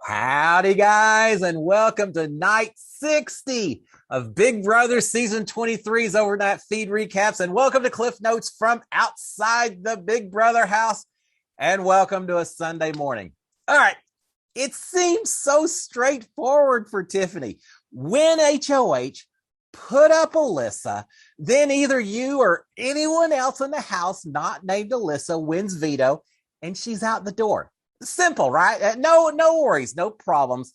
Howdy, guys, and welcome to night 60 of Big Brother Season 23's Overnight Feed Recaps. And welcome to Cliff Notes from outside the Big Brother house. And welcome to a Sunday morning. All right, it seems so straightforward for Tiffany. Win HOH, put up Alyssa, then either you or anyone else in the house not named Alyssa wins veto, and she's out the door. Simple, right? No worries, no problems.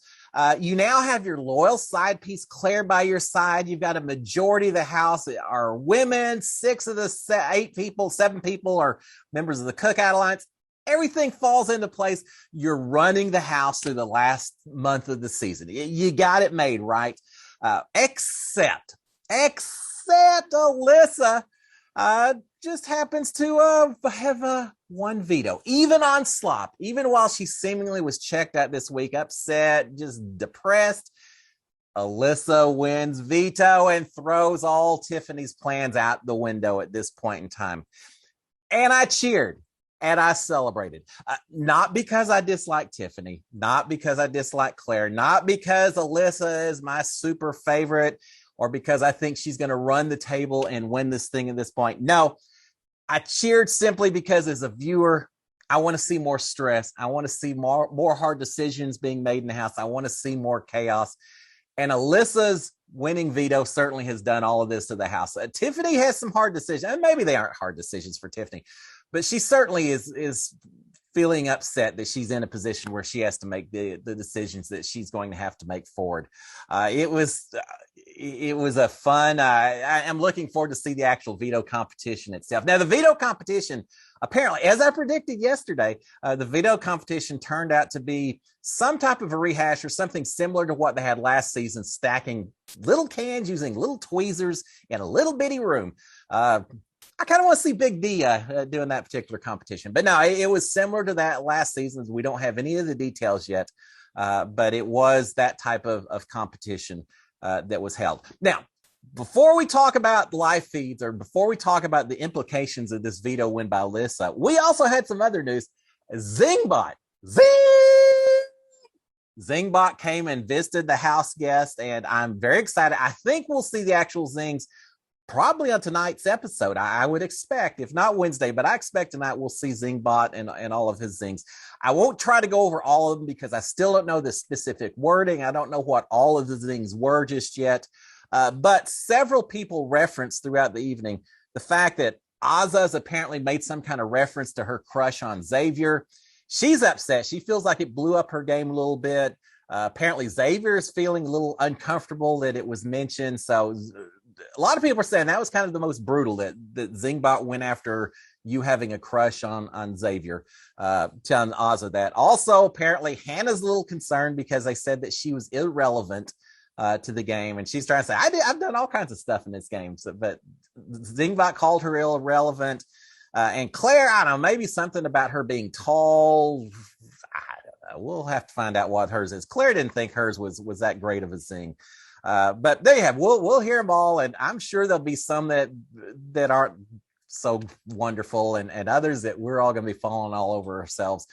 You now have your loyal side piece, Claire, by your side. You've got a majority of the house are women. 6 of the 7 people are members of the Cookout Alliance. Everything falls into place. You're running the house through the last month of the season. You got it made, right? Except Alyssa just happens to have one veto, even on slop, even while she seemingly was checked out this week, upset, just depressed. Alyssa wins veto and throws all Tiffany's plans out the window at this point in time. And I cheered and I celebrated. Not because I dislike Tiffany, not because I dislike Claire, not because Alyssa is my super favorite, or because I think she's going to run the table and win this thing at this point. No, I cheered simply because as a viewer, I want to see more stress. I want to see more hard decisions being made in the house. I want to see more chaos. And Alyssa's winning veto certainly has done all of this to the house. Tiffany has some hard decisions, and maybe they aren't hard decisions for Tiffany, but she certainly is feeling upset that she's in a position where she has to make the decisions that she's going to have to make forward. It was a fun. I'm looking forward to see the actual veto competition itself. Now, the veto competition, apparently, as I predicted yesterday, the veto competition turned out to be some type of a rehash or something similar to what they had last season, stacking little cans using little tweezers in a little bitty room. I kind of want to see Big D doing that particular competition. But no, it was similar to that last season. We don't have any of the details yet, but it was that type of competition that was held. Now, before we talk about live feeds or before we talk about the implications of this veto win by Alyssa, we also had some other news. Zingbot came and visited the house guest, and I'm very excited. I think we'll see the actual Zings probably on tonight's episode. I would expect, if not Wednesday, but I expect tonight we'll see Zingbot and all of his Zings. I won't try to go over all of them because I still don't know the specific wording. I don't know what all of the Zings were just yet. But several people referenced throughout the evening the fact that Azah's apparently made some kind of reference to her crush on Xavier. She's upset. She feels like it blew up her game a little bit. Apparently Xavier is feeling a little uncomfortable that it was mentioned. So a lot of people are saying that was kind of the most brutal, that Zingbot went after you having a crush on Xavier, telling Azah that. Also, apparently, Hannah's a little concerned because they said that she was irrelevant to the game, and she's trying to say, I've done all kinds of stuff in this game, but Zingbot called her irrelevant. And Claire, I don't know, maybe something about her being tall. I don't know. We'll have to find out what hers is. Claire didn't think hers was that great of a Zing. But there you have. We'll hear them all, and I'm sure there'll be some that aren't so wonderful, and others that we're all going to be falling all over ourselves.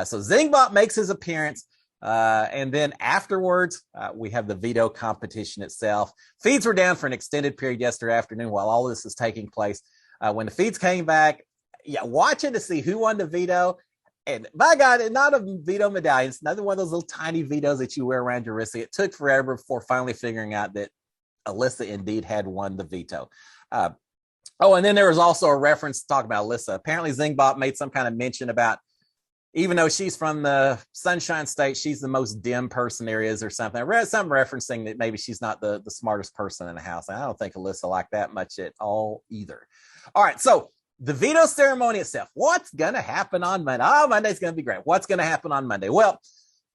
So Zingbot makes his appearance, and then afterwards we have the veto competition itself. Feeds were down for an extended period yesterday afternoon while all this is taking place. When the feeds came back, watching to see who won the veto. And by God, not a veto medallion. It's another one of those little tiny vetoes that you wear around your wrist. It took forever before finally figuring out that Alyssa indeed had won the veto. And then there was also a reference to talk about Alyssa. Apparently Zingbot made some kind of mention about, even though she's from the Sunshine State, she's the most dim person there is or something. I read some referencing that maybe she's not the smartest person in the house. And I don't think Alyssa liked that much at all either. All right, so the veto ceremony itself. What's going to happen on Monday? Oh, Monday's going to be great. What's going to happen on Monday? Well,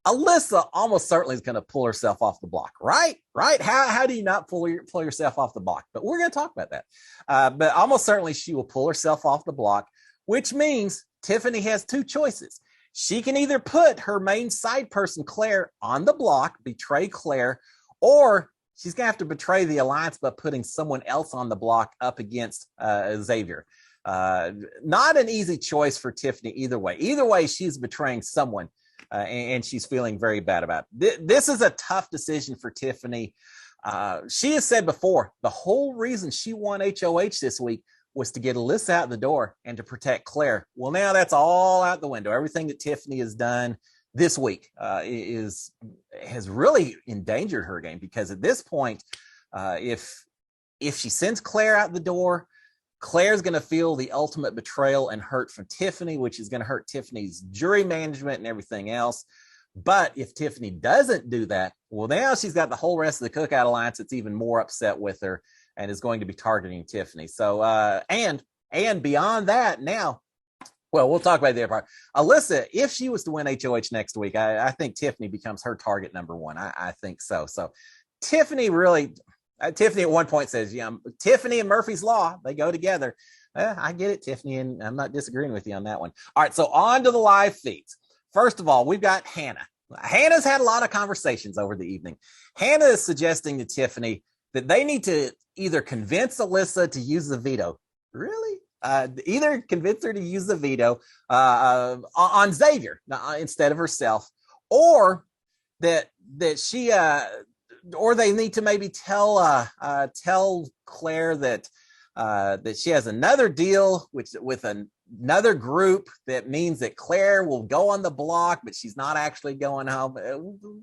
Alyssa almost certainly is going to pull herself off the block, right? How do you not pull yourself off the block? But we're going to talk about that. But almost certainly she will pull herself off the block, which means Tiffany has two choices. She can either put her main side person, Claire, on the block, betray Claire, or she's going to have to betray the alliance by putting someone else on the block up against Xavier. Not an easy choice for Tiffany either way. Either way, she's betraying someone. and she's feeling very bad about it. This is a tough decision for Tiffany. She has said before, the whole reason she won HOH this week was to get Alyssa out the door and to protect Claire. Well, now that's all out the window. Everything that Tiffany has done this week has really endangered her game, because at this point, if she sends Claire out the door, Claire's going to feel the ultimate betrayal and hurt from Tiffany, which is going to hurt Tiffany's jury management and everything else. But if Tiffany doesn't do that, well, now she's got the whole rest of the Cookout Alliance that's even more upset with her and is going to be targeting Tiffany. So, and beyond that, now, well, we'll talk about the other part. Alyssa, if she was to win HOH next week, I think Tiffany becomes her target number one. I think so. So Tiffany really... Tiffany at one point says, yeah, Tiffany and Murphy's Law, they go together. I get it, Tiffany, and I'm not disagreeing with you on that one. All right, so on to the live feeds. First of all, we've got Hannah. Hannah's had a lot of conversations over the evening. Hannah is suggesting to Tiffany that they need to either convince Alyssa to use the veto. Really? Either convince her to use the veto on Xavier instead of herself, or that she... or they need to maybe tell Claire that she has another deal with another group that means that Claire will go on the block, but she's not actually going home.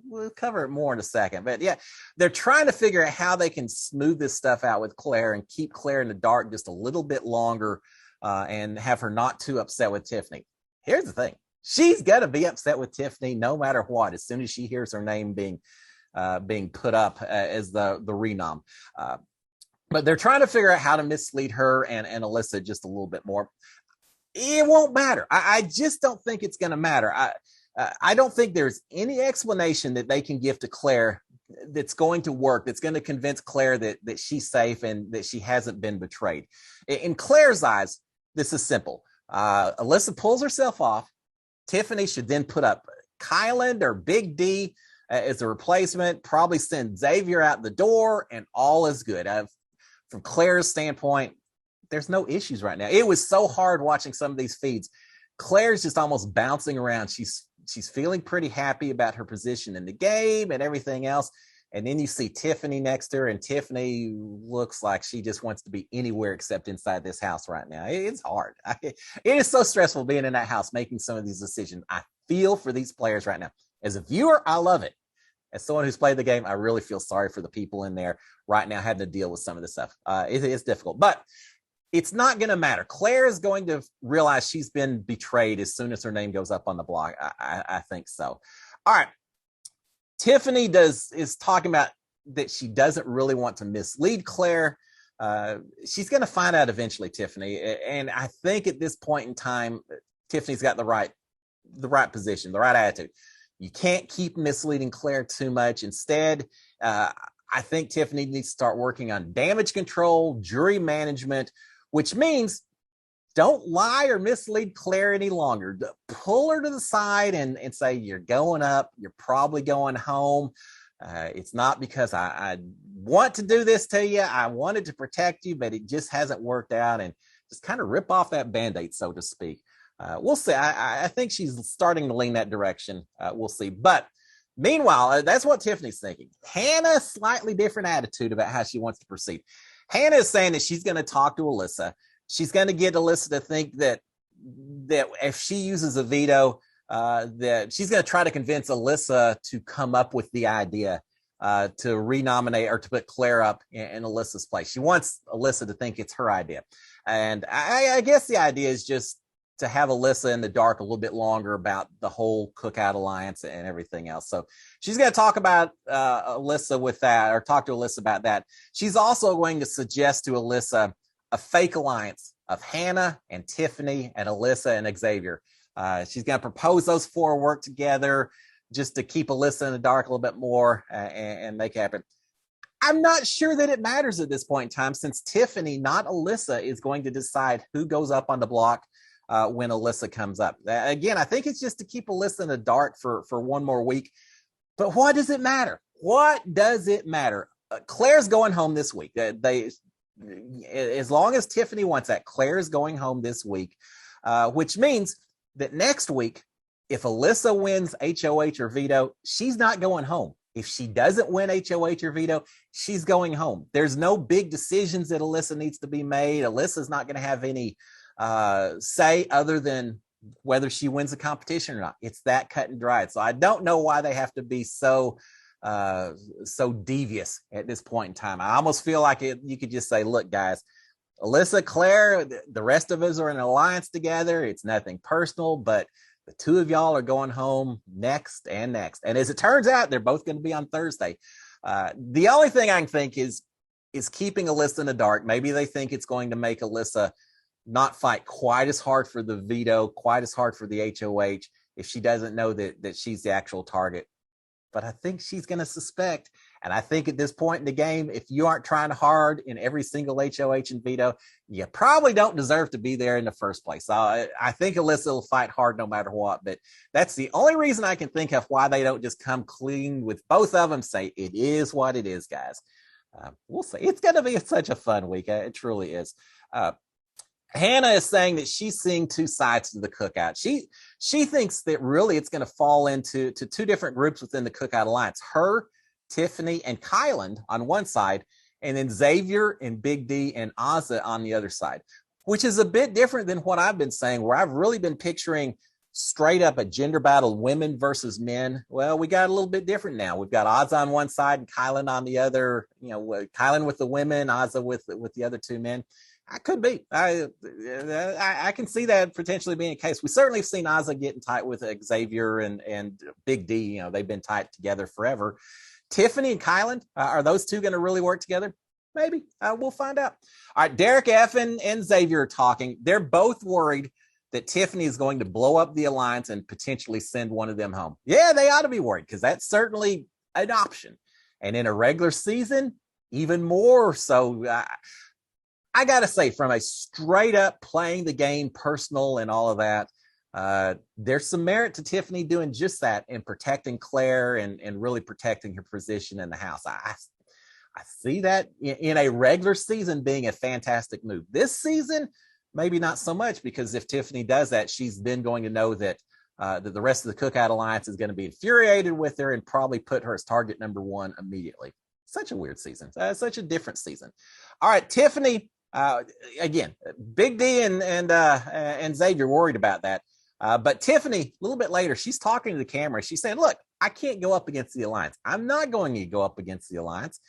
We'll cover it more in a second. But yeah, they're trying to figure out how they can smooth this stuff out with Claire and keep Claire in the dark just a little bit longer and have her not too upset with Tiffany. Here's the thing. She's going to be upset with Tiffany no matter what, as soon as she hears her name being put up as the renom. But they're trying to figure out how to mislead her and Alyssa just a little bit more. It won't matter. I just don't think it's going to matter. I don't think there's any explanation that they can give to Claire that's going to work, that's going to convince Claire that she's safe and that she hasn't been betrayed. In Claire's eyes, this is simple. Alyssa pulls herself off. Tiffany should then put up Kyland or Big D as a replacement, probably send Xavier out the door, and all is good. From Claire's standpoint, there's no issues right now. It was so hard watching some of these feeds. Claire's just almost bouncing around. She's feeling pretty happy about her position in the game and everything else. And then you see Tiffany next to her, and Tiffany looks like she just wants to be anywhere except inside this house right now. It's hard. It is so stressful being in that house, making some of these decisions. I feel for these players right now. As a viewer, I love it. As someone who's played the game, I really feel sorry for the people in there right now having to deal with some of this stuff. It's difficult, but it's not going to matter. Claire is going to realize she's been betrayed as soon as her name goes up on the block. I think so. All right. Tiffany is talking about that she doesn't really want to mislead Claire. She's going to find out eventually, Tiffany. And I think at this point in time, Tiffany's got the right position, the right attitude. You can't keep misleading Claire too much. Instead, I think Tiffany needs to start working on damage control, jury management, which means don't lie or mislead Claire any longer. Pull her to the side and say, you're going up. You're probably going home. It's not because I want to do this to you. I wanted to protect you, but it just hasn't worked out, and just kind of rip off that Band-Aid, so to speak. We'll see. I think she's starting to lean that direction. We'll see. But meanwhile, that's what Tiffany's thinking. Hannah, slightly different attitude about how she wants to proceed. Hannah is saying that she's going to talk to Alyssa. She's going to get Alyssa to think that if she uses a veto, that she's going to try to convince Alyssa to come up with the idea to renominate or to put Claire up in Alyssa's place. She wants Alyssa to think it's her idea. And I guess the idea is just to have Alyssa in the dark a little bit longer about the whole Cookout Alliance and everything else. So she's going to talk about Alyssa with that, or talk to Alyssa about that. She's also going to suggest to Alyssa a fake alliance of Hannah and Tiffany and Alyssa and Xavier. She's going to propose those four work together just to keep Alyssa in the dark a little bit more and make it happen. I'm not sure that it matters at this point in time, since Tiffany, not Alyssa, is going to decide who goes up on the block when Alyssa comes up. Again, I think it's just to keep Alyssa in the dark for one more week. But what does it matter? What does it matter? Claire's going home this week. As long as Tiffany wants that, Claire's going home this week, which means that next week if Alyssa wins HOH or veto, she's not going home. If she doesn't win HOH or veto, she's going home. There's no big decisions that Alyssa needs to be made. Alyssa's not going to have any say other than whether she wins the competition or not. It's that cut and dried. So I don't know why they have to be so devious at this point in time. I almost feel like you could just say, look, guys, Alyssa, Claire, the rest of us are in an alliance together. It's nothing personal, but the two of y'all are going home next and next. And as it turns out, they're both going to be on Thursday. The only thing I can think is keeping Alyssa in the dark. Maybe they think it's going to make Alyssa not fight quite as hard for the veto, quite as hard for the HOH if she doesn't know that she's the actual target. But I think she's going to suspect. And I think at this point in the game, if you aren't trying hard in every single HOH and veto, you probably don't deserve to be there in the first place. So I think Alyssa will fight hard no matter what. But that's the only reason I can think of why they don't just come clean with both of them, say it is what it is, guys. We'll see. It's going to be such a fun week. It truly is. Hannah is saying that she's seeing two sides to the cookout. She thinks that really it's going to fall into two different groups within the Cookout Alliance. Her, Tiffany, and Kyland on one side, and then Xavier and Big D and Azah on the other side, which is a bit different than what I've been saying, where I've really been picturing straight up a gender battle, women versus men. Well, we got a little bit different now. We've got Azah on one side and Kyland on the other, Kyland with the women, Azah with the other two men. I could be. I can see that potentially being a case. We certainly have seen Azah getting tight with Xavier and Big D. They've been tight together forever. Tiffany and Kyland, are those two going to really work together? Maybe. We'll find out. All right, Derek F. and Xavier are talking. They're both worried that Tiffany is going to blow up the alliance and potentially send one of them home. Yeah, they ought to be worried because that's certainly an option. And in a regular season, even more so. I got to say, from a straight up playing the game, personal and all of that, there's some merit to Tiffany doing just that and protecting Claire and really protecting her position in the house. I see that in a regular season being a fantastic move. This season, maybe not so much, because if Tiffany does that, she's then going to know that the rest of the Cookout Alliance is going to be infuriated with her and probably put her as target number one immediately. Such a weird season. Such a different season. All right, Tiffany. Again, Big D and Xavier worried about that. But Tiffany, a little bit later, she's talking to the camera. She's saying, look, I can't go up against the Alliance. I'm not going to go up against the Alliance.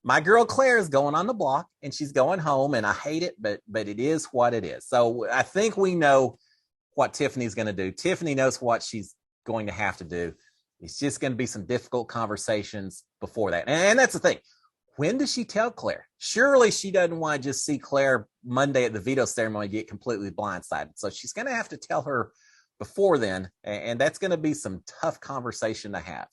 My girl Claire is going on the block and she's going home, and I hate it, but it is what it is. So I think we know what Tiffany's going to do. Tiffany knows what she's going to have to do. It's just going to be some difficult conversations before that. And that's the thing. When does she tell Claire? Surely she doesn't want to just see Claire Monday at the veto ceremony get completely blindsided. So she's going to have to tell her before then, and that's going to be some tough conversation to have.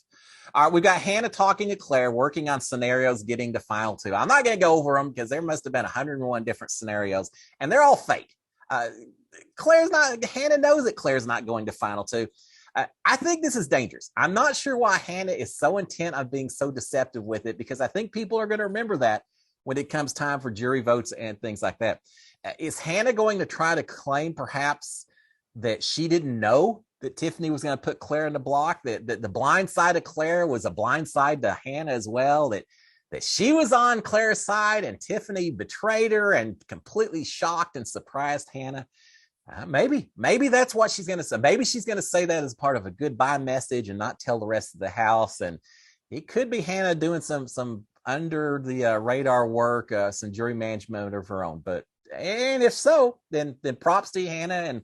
All right, we've got Hannah talking to Claire, working on scenarios, getting to final two. I'm not going to go over them because there must have been 101 different scenarios, and they're all fake. Hannah knows that Claire's not going to final two. I think this is dangerous. I'm not sure why Hannah is so intent on being so deceptive with it, because I think people are going to remember that when it comes time for jury votes and things like that. Is Hannah going to try to claim perhaps that she didn't know that Tiffany was going to put Claire in the block, that the blind side of Claire was a blind side to Hannah as well, that she was on Claire's side and Tiffany betrayed her and completely shocked and surprised Hannah? Maybe that's what she's going to say. Maybe she's going to say that as part of a goodbye message and not tell the rest of the house. And it could be Hannah doing some under the radar work, some jury management of her own. And if so, then props to you, Hannah. And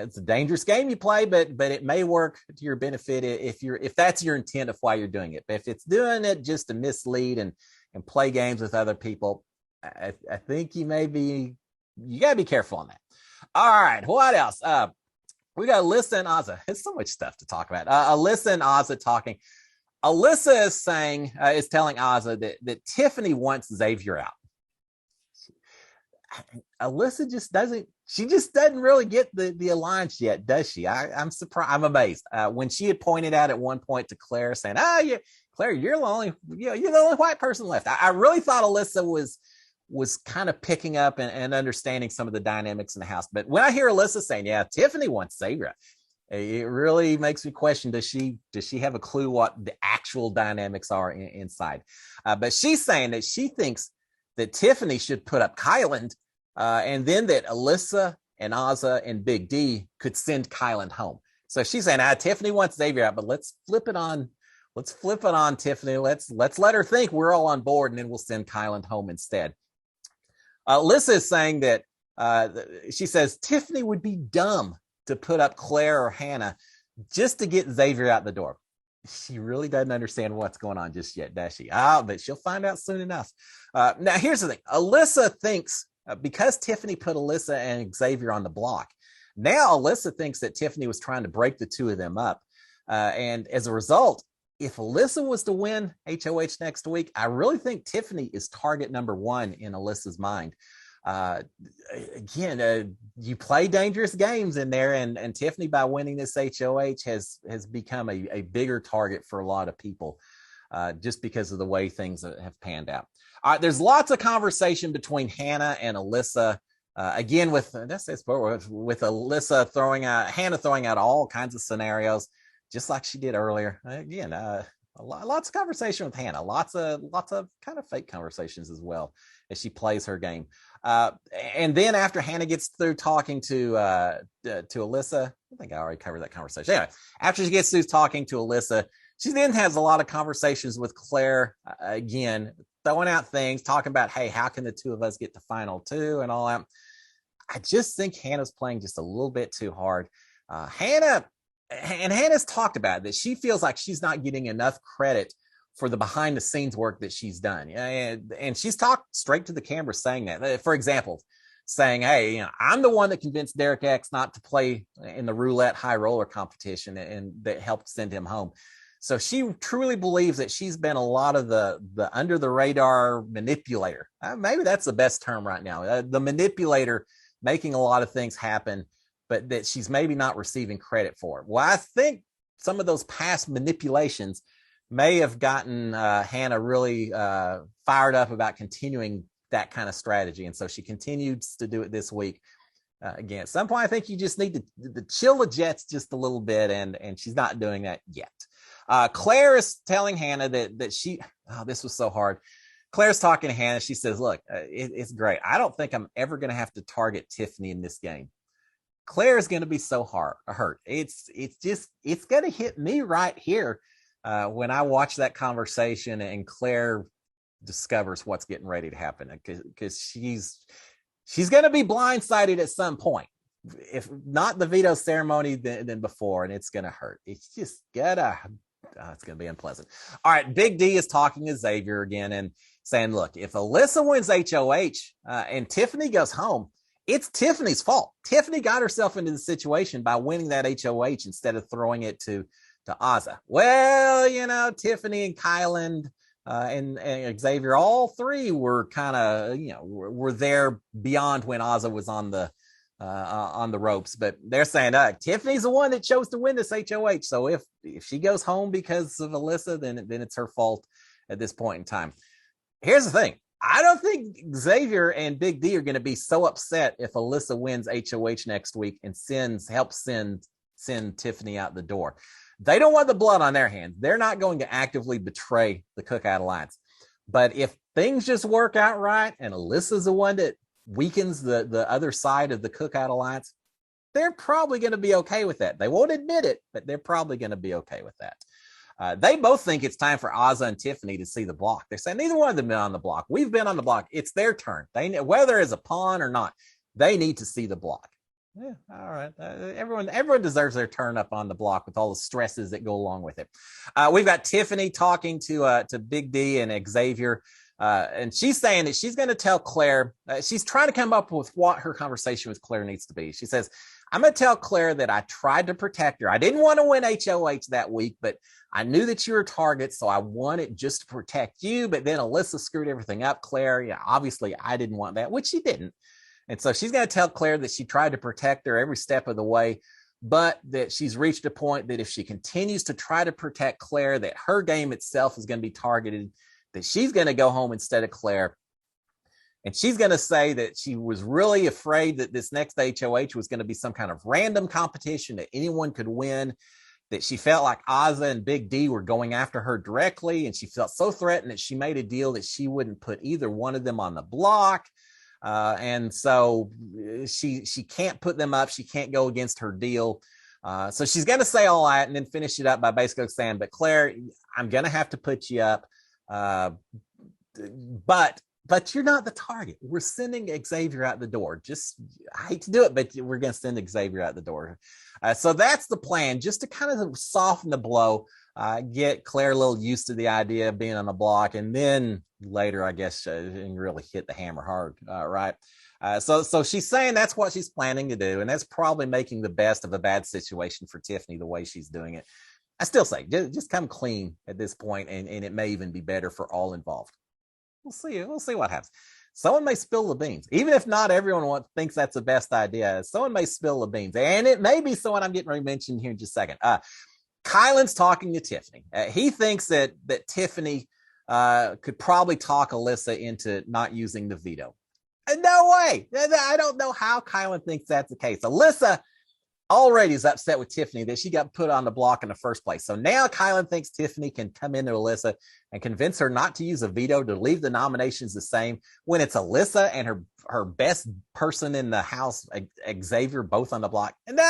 it's a dangerous game you play, but it may work to your benefit if that's your intent of why you're doing it. But if it's doing it just to mislead and play games with other people, I think you got to be careful on that. All right, what else? We got Alyssa and Azah. There's so much stuff to talk about. Alyssa and Azah talking. Alyssa is telling Azah that Tiffany wants Xavier out. Alyssa just doesn't really get the alliance yet, does she? I'm surprised. I'm amazed. When she had pointed out at one point to Claire saying, Claire, you're the only white person left. I really thought Alyssa was kind of picking up and understanding some of the dynamics in the house. But when I hear Alyssa saying, yeah, Tiffany wants Xavier, It really makes me question, does she have a clue what the actual dynamics are inside? But she's saying that she thinks that Tiffany should put up Kyland, and then that Alyssa and Ozza and Big D could send Kyland home. So she's saying, Tiffany wants Xavier out, but let's flip it on. Let's flip it on Tiffany. Let's let her think we're all on board, and then we'll send Kyland home instead. Alyssa is saying that she says Tiffany would be dumb to put up Claire or Hannah just to get Xavier out the door. She really doesn't understand what's going on just yet, does she? But she'll find out soon enough. Now, here's the thing. Alyssa thinks, because Tiffany put Alyssa and Xavier on the block, now Alyssa thinks that Tiffany was trying to break the two of them up. And as a result, if Alyssa was to win HOH next week, I really think Tiffany is target number one in Alyssa's mind. Again, you play dangerous games in there, and Tiffany, by winning this HOH, has become a bigger target for a lot of people, just because of the way things have panned out. All right, there's lots of conversation between Hannah and Alyssa. Again, with Alyssa Hannah throwing out all kinds of scenarios, just like she did earlier. Again, lots of conversation with Hannah, lots of kind of fake conversations as well as she plays her game. And then after Hannah gets through talking to Alyssa, I think I already covered that conversation. Anyway, after she gets through talking to Alyssa, she then has a lot of conversations with Claire, again, throwing out things, talking about, hey, how can the two of us get to final two and all that. I just think Hannah's playing just a little bit too hard. Hannah's talked about it, that she feels like she's not getting enough credit for the behind the scenes work that she's done. And she's talked straight to the camera saying that. For example, saying, hey, I'm the one that convinced Derek X not to play in the roulette high roller competition, and that helped send him home. So she truly believes that she's been a lot of the under the radar manipulator. Maybe that's the best term right now. The manipulator, making a lot of things happen, but that she's maybe not receiving credit for it. Well, I think some of those past manipulations may have gotten Hannah really fired up about continuing that kind of strategy. And so she continues to do it this week. Again, at some point, I think you just need to chill the jets just a little bit, and she's not doing that yet. Claire is telling Hannah that she, this was so hard. Claire's talking to Hannah. She says, look, it's great. I don't think I'm ever going to have to target Tiffany in this game. Claire is going to be so hurt. It's going to hit me right here when I watch that conversation and Claire discovers what's getting ready to happen, because she's going to be blindsided at some point, if not the veto ceremony, then before, and it's going to hurt. It's just it's going to be unpleasant. All right, Big D is talking to Xavier again and saying, look, if Alyssa wins HOH and Tiffany goes home, it's Tiffany's fault. Tiffany got herself into the situation by winning that HOH instead of throwing it to Ozza. Well, Tiffany and Kyland and Xavier, all three were kind of, were there beyond when Ozza was on the ropes. But they're saying Tiffany's the one that chose to win this HOH. So if she goes home because of Alyssa, then it's her fault at this point in time. Here's the thing. I don't think Xavier and Big D are going to be so upset if Alyssa wins HOH next week and helps send Tiffany out the door. They don't want the blood on their hands. They're not going to actively betray the Cookout Alliance. But if things just work out right and Alyssa's the one that weakens the other side of the Cookout Alliance, they're probably going to be okay with that. They won't admit it, but they're probably going to be okay with that. They both think it's time for Ozza and Tiffany to see the block. They're saying neither one of them been on the block. We've been on the block. It's their turn. Whether it's a pawn or not, they need to see the block. Yeah, all right. Everyone deserves their turn up on the block with all the stresses that go along with it. We've got Tiffany talking to Big D and Xavier, and she's saying that she's going to tell Claire. She's trying to come up with what her conversation with Claire needs to be. She says, I'm going to tell Claire that I tried to protect her. I didn't want to win HOH that week, but I knew that you were a target, so I wanted just to protect you. But then Alyssa screwed everything up, Claire. Obviously, I didn't want that, which she didn't. And so she's going to tell Claire that she tried to protect her every step of the way, but that she's reached a point that if she continues to try to protect Claire, that her game itself is going to be targeted, that she's going to go home instead of Claire. And she's going to say that she was really afraid that this next HOH was going to be some kind of random competition that anyone could win, that she felt like Ozza and Big D were going after her directly, and she felt so threatened that she made a deal that she wouldn't put either one of them on the block. And so she can't put them up. She can't go against her deal. So she's going to say all that and then finish it up by basically saying, but Claire, I'm going to have to put you up. But you're not the target. We're sending Xavier out the door. I hate to do it, but we're going to send Xavier out the door. So that's the plan, just to kind of soften the blow, get Claire a little used to the idea of being on the block, and then later, I guess, and really hit the hammer hard, right? So she's saying that's what she's planning to do, and that's probably making the best of a bad situation for Tiffany the way she's doing it. I still say, just come clean at this point, and it may even be better for all involved. We'll see what happens. Someone may spill the beans, even if not everyone thinks that's the best idea. Someone may spill the beans, and it may be someone I'm getting ready to mention here in just a second. Kylan's talking to Tiffany. He thinks that Tiffany could probably talk Alyssa into not using the veto. No way. I don't know how Kylan thinks that's the case. Alyssa already is upset with Tiffany that she got put on the block in the first place. So now Kylan thinks Tiffany can come into Alyssa and convince her not to use a veto, to leave the nominations the same, when it's Alyssa and her best person in the house, Xavier, both on the block. No,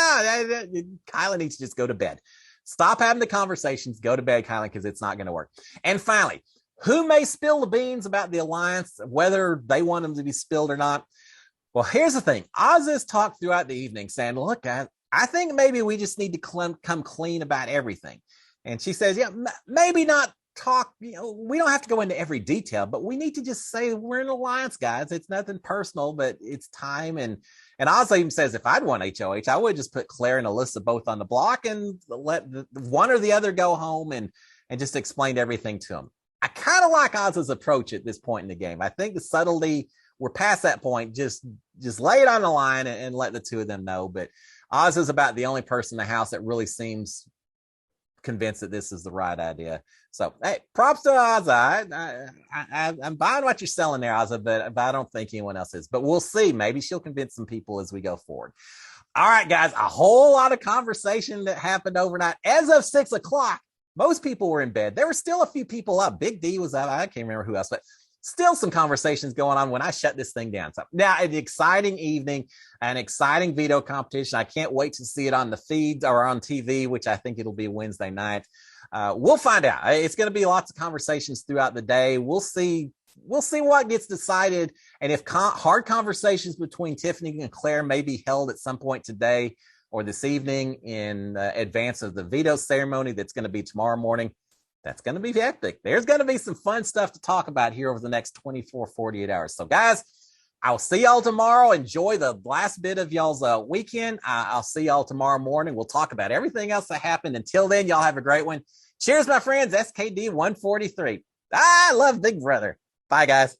Kylan needs to just go to bed. Stop having the conversations. Go to bed, Kylan, because it's not going to work. And finally, who may spill the beans about the alliance, whether they want them to be spilled or not? Well, here's the thing. Oz's talked throughout the evening saying, look, I think maybe we just need to come clean about everything. And she says, yeah, maybe not talk, we don't have to go into every detail, but we need to just say we're an alliance, guys. It's nothing personal, but it's time. And Oz even says, if I'd won HOH, I would just put Claire and Alyssa both on the block and let one or the other go home and just explain everything to them. I kind of like Oz's approach at this point in the game. I think the subtlety, we're past that point. Just lay it on the line and let the two of them know. But Oz is about the only person in the house that really seems convinced that this is the right idea. So, hey, props to Oz. I'm buying what you're selling there, Oz, but I don't think anyone else is. But we'll see. Maybe she'll convince some people as we go forward. All right, guys, a whole lot of conversation that happened overnight. As of 6 o'clock, most people were in bed. There were still a few people up. Big D was up. I can't remember who else, but still some conversations going on when I shut this thing down. So now, an exciting evening, an exciting veto competition. I can't wait to see it on the feeds or on TV, which I think it'll be Wednesday night. We'll find out. It's going to be lots of conversations throughout the day. We'll see what gets decided, and if hard conversations between Tiffany and Claire may be held at some point today or this evening in advance of the veto ceremony that's going to be tomorrow morning. That's going to be epic. There's going to be some fun stuff to talk about here over the next 24, 48 hours. So, guys, I'll see y'all tomorrow. Enjoy the last bit of y'all's weekend. I'll see y'all tomorrow morning. We'll talk about everything else that happened. Until then, y'all have a great one. Cheers, my friends. SKD 143. I love Big Brother. Bye, guys.